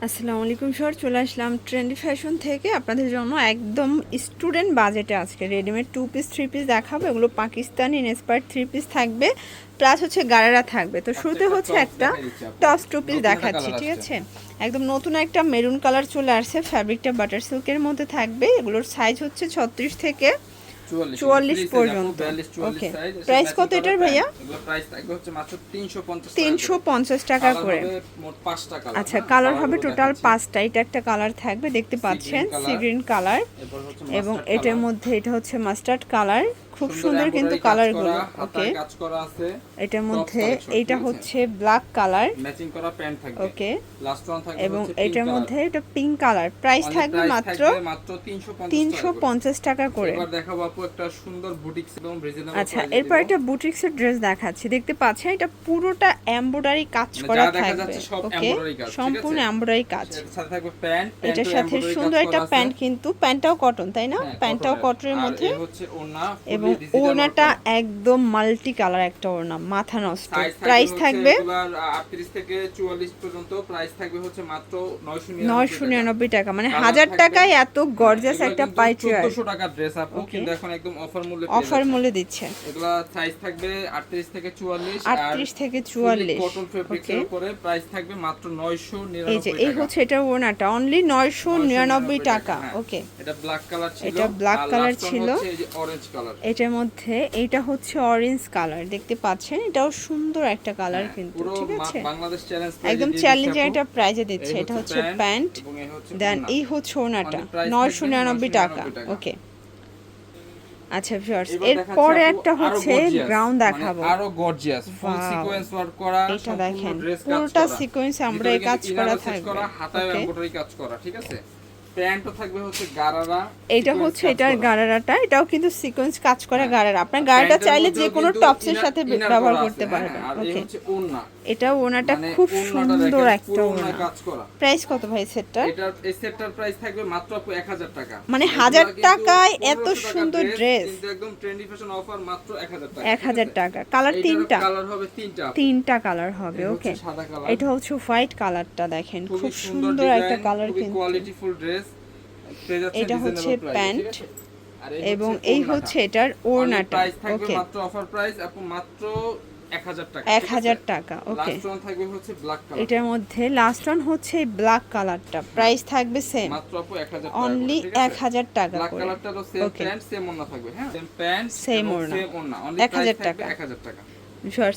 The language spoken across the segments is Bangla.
আসসালামু আলাইকুম স্যার, চলে আসলাম ট্রেন্ডি ফ্যাশন থেকে আপনাদের জন্য একদম স্টুডেন্ট বাজেটে আজকে রেডিমেড 2 পিস 3 পিস দেখাবো। এগুলো পাকিস্তানি ইন্সপায়ার্ড 3 পিস থাকবে, প্লাস হচ্ছে গারারা থাকবে। তো শুরুতে হচ্ছে একটা টপস 2 পিস দেখাচ্ছি, ঠিক আছে? একদম নতুন একটা মেরুন কালার চলে আসছে, ফ্যাব্রিকটা বাটার সিল্কের মধ্যে থাবে। এগুলোর সাইজ হচ্ছে 36 থেকে 44 পর্যন্ত। ওকে, প্রাইস কত এটার ভাইয়া? এগুলো প্রাইস থাকবে হচ্ছে মাত্র 350 টাকা করে। মোট 5টা কালার। আচ্ছা, কালার হবে টোটাল 5টা। এটা একটা কালার থাকবে, দেখতে পাচ্ছেন, সি গ্রিন কালার, এবং এটার মধ্যে এটা হচ্ছে মাস্টার্ড কালার। খুব সুন্দর কিন্তু কালারগুলো। ওকে, কাজ করা আছে এটার মধ্যে এইটা হচ্ছে ব্ল্যাক কালার, ম্যাচিং করা প্যান্ট থাকবে। ওকে, লাস্ট ওয়ান থাকবে এবং হচ্ছে এটার মধ্যে এটা পিঙ্ক কালার। প্রাইস থাকবে মাত্র 350 টাকা করে। এবার দেখাবো আপু একটা সুন্দর বুটিক্স এবং রিজনেবল। আচ্ছা, এরপর একটা বুটিক্সের ড্রেস দেখাচ্ছি, দেখতে পাচ্ছেন, এটা পুরোটা এমব্রয়ডারি কাজ করা থাকবে। ওকে, সম্পূর্ণ এমব্রয়ডারি কাজ। সাথে থাকবে প্যান্ট, এটার সাথে সুন্দর একটা প্যান্ট, কিন্তু প্যান্টটাও কটন, তাই না? প্যান্টটাও কটনের মধ্যে, হচ্ছে ওড়না, এবং ওড়নাটা একদম মাল্টি কালার একটা ওড়না, মাথা নষ্ট। প্রাইস থাকবে 38 থেকে 44 পর্যন্ত। প্রাইস থাকবে হচ্ছে মাত্র 999 টাকা, মানে 1000 টাকায় এত গর্জিয়াস একটা পাইচি। 1400 টাকার ড্রেস আপু, কিন্তু এখন একদম অফার মূল্যে দিচ্ছে। এগুলা সাইজ থাকবে 38 থেকে 44, 38 থেকে 44 কটন ফেব্রিক্সের উপরে। প্রাইস থাকবে মাত্র 999 এই যে এই হচ্ছে এটা ওড়নাটা, অনলি 999 টাকা। ওকে, এটা ব্ল্যাক কালার ছিল, এটা ব্ল্যাক কালার ছিল, এই যে অরেঞ্জ কালার। এটার মধ্যে এইটা হচ্ছে অরেঞ্জ কালার, দেখতে পাচ্ছেন, এটাও সুন্দর একটা কালার কিন্তু, ঠিক আছে? বাংলাদেশ চ্যালেঞ্জ একদম চ্যালেঞ্জিং একটা প্রাইজে দিচ্ছে। এটা হচ্ছে প্যান্ট, দেন এই হচ্ছে ওড়নাটা, 999 টাকা। ওকে, আচ্ছা ভিউয়ার্স, এরপরে একটা হচ্ছে গ্রাউন্ড দেখাবো, আরো গর্জিয়াস ফুল সিকোয়েন্স ওয়ার্ক করা। এটা দেখেন, পুরোটা সিকোয়েন্স আমরা এই কাজ করা থাকবে। হাতায় এমব্রয়ডারি কাজ করা, ঠিক আছে? প্যান্টও থাকবে হচ্ছে গারারা। এটা হচ্ছে এটার গারারাটা, এটাও কিন্তু সিকোয়েন্স কাজ করা গারারা। আপনার গারাটা চাইলে যে কোনো টপসের সাথে ব্যবহার করতে পারবেন। ওকে, এটা ওনাটা খুব সুন্দর একটা ওনা। প্রাইস কত ভাই সেটটার? এই সেটটার প্রাইস থাকবে মাত্র 1000 টাকা। মানে 1000 টাকায় এত সুন্দর ড্রেস, কিন্তু একদম ট্রেন্ডি ফ্যাশন অফার, মাত্র 1000 টাকা। 1000 টাকা। কালার তিনটা, কালার হবে তিনটা কালার হবে। ওকে, এটা হচ্ছে হোয়াইট কালারটা, দেখেন খুব সুন্দর একটা কালার কিন্তু, কোয়ালিটিফুল ড্রেস। এটা হচ্ছে প্যান্ট, এবং এই হচ্ছে এটার ওড়নাটা। ওকে, মাত্র অফার প্রাইস আপু, মাত্র 1000 টাকা। 1000 টাকা। ওকে, লাস্ট ওয়ান থাকবে হচ্ছে ব্ল্যাক কালার। এটার মধ্যে লাস্ট ওয়ান হচ্ছে ব্ল্যাক কালারটা, প্রাইস থাকবে সেম, মাত্র আপু 1000 টাকা, অনলি 1000 টাকা ব্ল্যাক করে। কালারটারও সেম প্যান্ট, সেম ওড়না থাকবে। হ্যাঁ, সেম প্যান্ট, সেম ওড়না, অনলি 1000 টাকা। 1000 টাকা।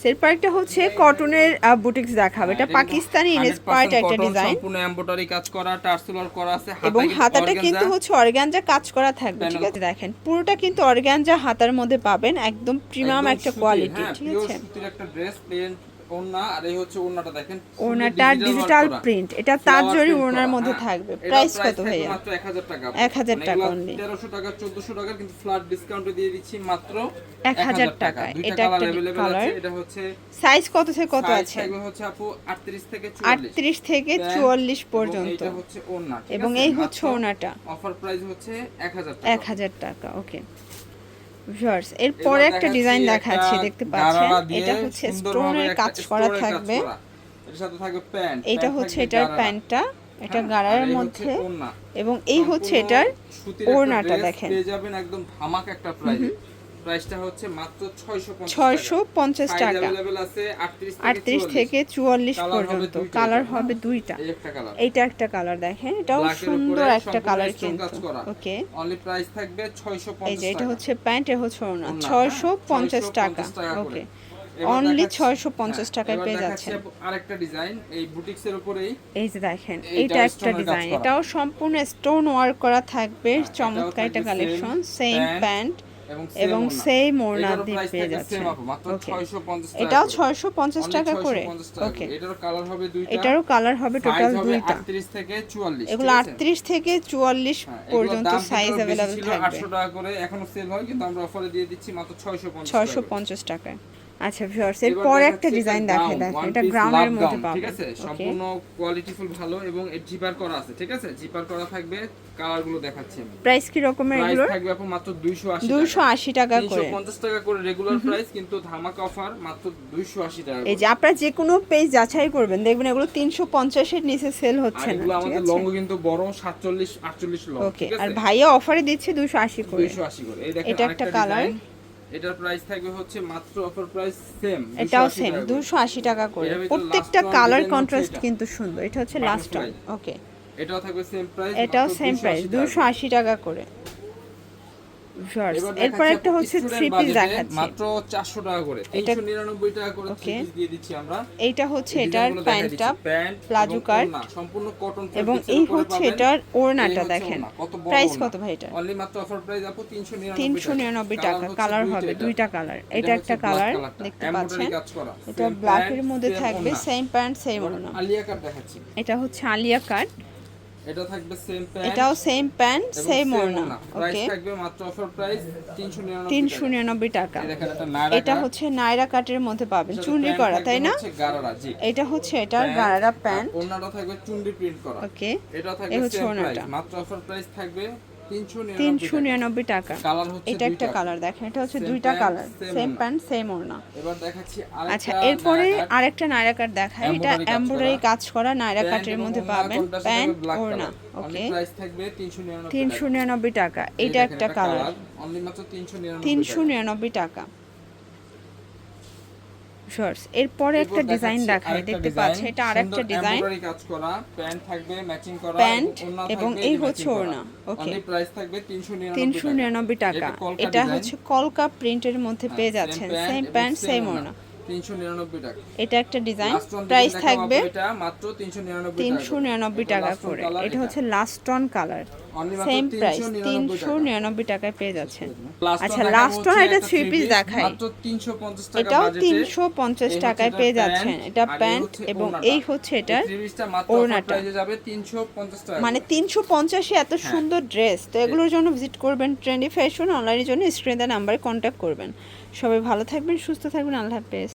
এরপর একটা হচ্ছে কটনের বুটিক্স দেখাবে, এটা পাকিস্তানি ইন্সপায়ার্ড একটা ডিজাইন, সম্পূর্ণ এমব্রয়ডারি কাজ করা, টার্সেল করা আছে, এবং হাতাটা কিন্তু হচ্ছে অর্গানজা কাজ করা থাকবে, ঠিক আছে? দেখেন পুরোটা কিন্তু অর্গানজা হাতার মধ্যে পাবেন, একদম প্রিমিয়াম একটা কোয়ালিটি, ঠিক আছে? সুতির একটা ড্রেস, প্লেন ওড়না, আর এই হচ্ছে ওড়নাটা দেখেন, ওড়নাটা ডিজিটাল প্রিন্ট, এটা তাজজরি ওড়নার মধ্যে থাকবে। প্রাইস কত ভাইয়া? মাত্র 1000 টাকা। 1000 টাকা অনলি। 1300 টাকা 1400 টাকা, কিন্তু ফ্ল্যাট ডিসকাউন্টে দিয়ে দিচ্ছি মাত্র 1000 টাকা। এটা একটা কালার। এটা হচ্ছে সাইজ কত থেকে কত আছে? সাইজ হচ্ছে আপু 38 থেকে 44, 38 থেকে 44 পর্যন্ত। এটা হচ্ছে ওড়না, এবং এই হচ্ছে ওড়নাটা, অফার প্রাইস হচ্ছে 1000 টাকা। 1000 টাকা। ওকে ভিউয়ার্স, এরপরে একটা ডিজাইন দেখাচ্ছি, দেখতে পাচ্ছেন, এটা হচ্ছে স্টোনের কাজ করা থাকবে। এর সাথে থাকবে প্যান্ট, এটা হচ্ছে এটার প্যান্টটা, এটা গারারের মধ্যে, এবং এই হচ্ছে এটার ওড়নাটা, দেখেন পেয়ে যাবেন একদম ধামাকা একটা প্রাইস। প্রাইসটা হচ্ছে মাত্র 650 টাকা। अवेलेबल আছে 38 থেকে 44 পর্যন্ত। কালার হবে দুইটা, এইটা একটা কালার, দেখেন এটাও সুন্দর একটা কালার কিন্তু। ওকে, অনলি প্রাইস থাকবে 650 টাকা। এই যে এটা হচ্ছে প্যান্ট, এ হচ্ছে ওড়না, 650 টাকা। ওকে, অনলি 650 টাকায় পেয়ে যাচ্ছেন। আরেকটা ডিজাইন এই বুটিক্সের উপরেই, এই যে দেখেন, এইটা একটা ডিজাইন, এটাও সম্পূর্ণ স্টোন ওয়ার্ক করা থাকবে। চমৎকার একটা কালেকশন, সেম প্যান্ট এবং সেই ওড়না দিয়ে পেয়ে যাচ্ছে। ওকে, এটাও 650 টাকা করে। ওকে, এটারও কালার হবে টোটাল দুইটা। 38 থেকে 44, এগুলো 38 থেকে 44 পর্যন্ত সাইজ अवेलेबल থাকবে। 800 টাকা করে এখনো সেল হয়, কিন্তু আমরা অফারে দিয়ে দিচ্ছি মাত্র 650 650 টাকায়। আচ্ছা ভিউয়ার্স এরপর একটা ডিজাইন দেখেন, এটা গ্রাউন্ডের মধ্যে পাবেন, ঠিক আছে, সম্পূর্ণ কোয়ালিটিফুল ভালো এবং এর জিপার করা আছে, ঠিক আছে, জিপার করা থাকবে। কালারগুলো দেখাচ্ছি আমি। প্রাইস কি রকমের প্রাইস এগুলোর? থাকবে আপু মাত্র 280 280 টাকা করে, 350 টাকা করে রেগুলার প্রাইস, কিন্তু ধামাকা অফার মাত্র 280 টাকা। এই যে আপনারা যে কোনো পেজ যাচাই করবেন, দেখবেন এগুলো 350 এর নিচে সেল হচ্ছে না, এগুলো ঠিক আমাদের আছে? লং কিন্তু বড় 47 48 লং, ওকে, ঠিক আছে। আর ভাইয়া অফারে দিচ্ছে 280 করে। 280 করে। এই দেখেন এটা একটা আরেকটা কালার, ডিজাইন, এটার প্রাইস থাকবে হচ্ছে মাত্র অফার প্রাইস সেম, এটাও সেম 280 টাকা করে। প্রত্যেকটা কালার কন্ট্রাস্ট কিন্তু সুন্দর। এটা হচ্ছে লাস্ট ওয়ান, ওকে, এটাও থাকবে সেম প্রাইস, এটাও সেম প্রাইস 280 টাকা করে। এরপর একটা হচ্ছে থ্রি পিস দেখাচ্ছি মাত্র 400 টাকা করে, 399 টাকা করে থ্রি পিস দিয়ে দিচ্ছি আমরা। এইটা হচ্ছে এটার প্যান্টটা প্লাজো কাট, সম্পূর্ণ কটন, এবং এই হচ্ছে এটার ওড়নাটা দেখেন। প্রাইস কত ভাই এটা? অনলি মাত্র অফার প্রাইস আপু 399 টাকা। কালার হবে দুইটা কালার, এটা একটা কালার দেখতে পাচ্ছেন, এটা ব্ল্যাক এর মধ্যে থাকবে, সেম প্যান্ট সেম ওড়না। আলিয়া কাট দেখাচ্ছি, এটা হচ্ছে আলিয়া কাট, এটা থাকবে সেম প্যান্ট, এটাও সেম প্যান্ট সেম ওড়না, প্রাইস ওকে, থাকবে মাত্র অফার প্রাইস 399 টাকা। দেখেন এটা নায়রা, এটা হচ্ছে নায়রা কাটের মধ্যে পাবেন, চুনরি করা, তাই না? গারারা, জি। এটা হচ্ছে এটার গারারা প্যান্ট, ওড়নাটা থাকবে চুনরি প্রিন্ট করা, ওকে, এটা এই থাকবে হচ্ছে সেম ওড়নাটা, প্রাইস, মাত্র অফার প্রাইস থাকবে 399 টাকা। কালার হচ্ছে এটা একটা কালার দেখেন, এটা হচ্ছে দুইটা কালার, সেম প্যান্ট সেম ওড়না। এবার দেখাচ্ছি আচ্ছা, এরপরে আরেকটা নায়রা কাট দেখাই, এটা এমব্রয়ডারি কাজ করা নায়রা কাটের মধ্যে পাবেন, প্যান্ট ওড়না, ওকে, প্রাইস থাকবে 399 টাকা। এটা একটা কালার, অনলি মাত্র 399 টাকা। শর্টস এরপরে একটা ডিজাইন দেখাই, দেখতে পাচ্ছেন এটা আরেকটা ডিজাইন, এমব্রয়ডারি কাজ করা, প্যান্ট থাকবে ম্যাচিং করা, প্যান্ট এবং এই হচ্ছে ওড়না, ওকে, অনলি প্রাইস থাকবে 399 টাকা। এটা হচ্ছে কলকা প্রিন্টের মধ্যে পেয়ে যাচ্ছেন, সেম প্যান্ট সেম ওড়না, 399 টাকা। এটা একটা ডিজাইন, প্রাইস থাকবে এটা মাত্র 399 টাকা করে। এটা হচ্ছে last on colour, same price 399 টাকায় পেয়ে যাচ্ছেন। আচ্ছা, লাস্ট অন এটা থ্রি পিস দেখাই, মাত্র 350 টাকা এটাও বাজেটে 350 টাকায় পেয়ে যাচ্ছেন। এটা প্যান্ট এবং এই হচ্ছে এটার ওড়নাটা, যাবে 350 টাকা, মানে 350 এত সুন্দর ড্রেস। তো এগুলোর জন্য ভিজিট করবেন ট্রেন্ডি ফ্যাশন, অনলাইনের জন্য স্ক্রিনে দেওয়া নাম্বারে কন্ট্যাক্ট করবেন। সবাই ভালো থাকবেন, সুস্থ থাকবেন, আল্লাহ হাফেজ।